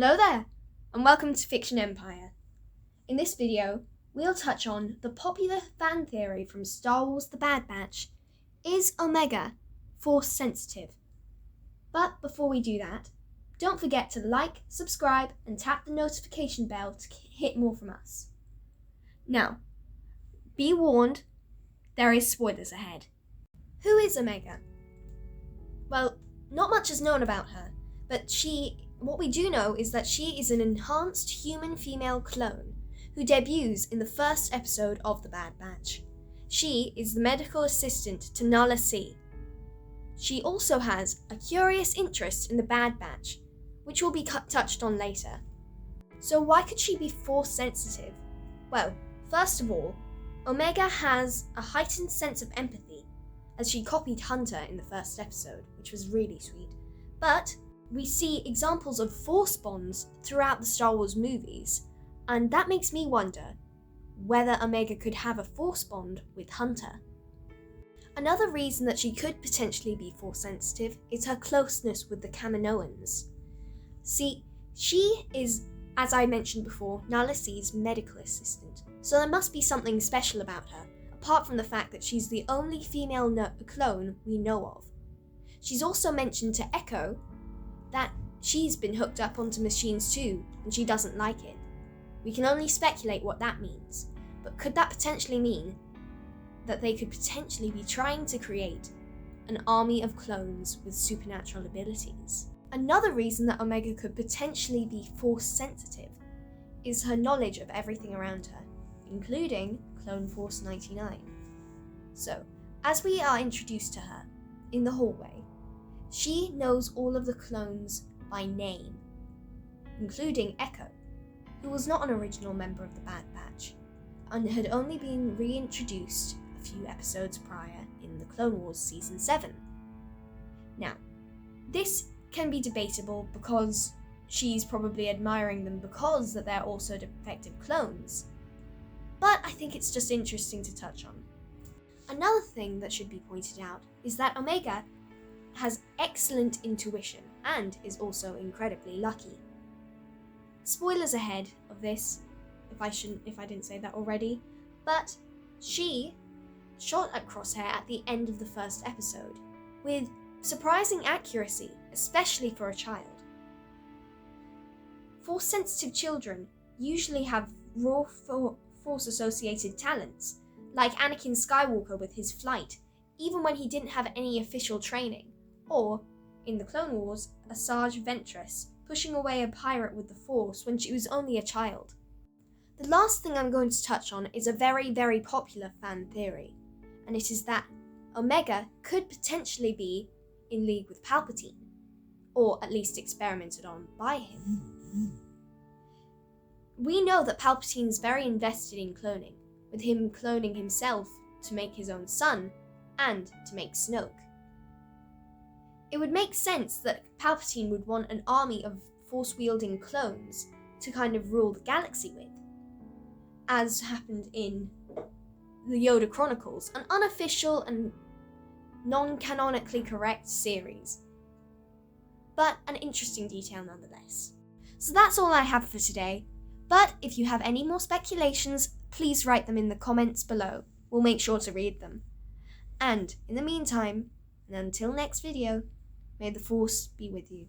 Hello there, and welcome to Fiction Empire. In this video, we'll touch on the popular fan theory from Star Wars The Bad Batch: is Omega Force sensitive? But before we do that, don't forget to like, subscribe, and tap the notification bell to hit more from us. Now, be warned, there is spoilers ahead. Who is Omega? Well, not much is known about her, but what we do know is that she is an enhanced human female clone who debuts in the first episode of The Bad Batch. She is the medical assistant to Nala Se. She also has a curious interest in the Bad Batch, which will be touched on later. So why could she be Force sensitive? Well, first of all, Omega has a heightened sense of empathy, as she copied Hunter in the first episode, which was really sweet. But we see examples of Force bonds throughout the Star Wars movies, and that makes me wonder whether Omega could have a Force bond with Hunter. Another reason that she could potentially be Force sensitive is her closeness with the Kaminoans. See, she is, as I mentioned before, Nala Se's medical assistant, so there must be something special about her, apart from the fact that she's the only female clone we know of. She's also mentioned to Echo that she's been hooked up onto machines too, and she doesn't like it. We can only speculate what that means, but could that potentially mean that they could potentially be trying to create an army of clones with supernatural abilities? Another reason that Omega could potentially be Force sensitive is her knowledge of everything around her, including Clone Force 99. So, as we are introduced to her in the hallway, she knows all of the clones by name, including Echo, who was not an original member of the Bad Batch, and had only been reintroduced a few episodes prior in the Clone Wars Season 7. Now, this can be debatable because she's probably admiring them because that they're also defective clones, but I think it's just interesting to touch on. Another thing that should be pointed out is that Omega has excellent intuition and is also incredibly lucky. Spoilers ahead of this, if I didn't say that already, but she shot at Crosshair at the end of the first episode with surprising accuracy, especially for a child. Force-sensitive children usually have raw Force-associated talents, like Anakin Skywalker with his flight, even when he didn't have any official training, or, in the Clone Wars, Asajj Ventress pushing away a pirate with the Force when she was only a child. The last thing I'm going to touch on is a very, very popular fan theory, and it is that Omega could potentially be in league with Palpatine, or at least experimented on by him. We know that Palpatine is very invested in cloning, with him cloning himself to make his own son and to make Snoke. It would make sense that Palpatine would want an army of Force-wielding clones to kind of rule the galaxy with, as happened in the Yoda Chronicles, an unofficial and non-canonically correct series, but an interesting detail nonetheless. So that's all I have for today, but if you have any more speculations, please write them in the comments below. We'll make sure to read them. And in the meantime, and until next video, may the Force be with you.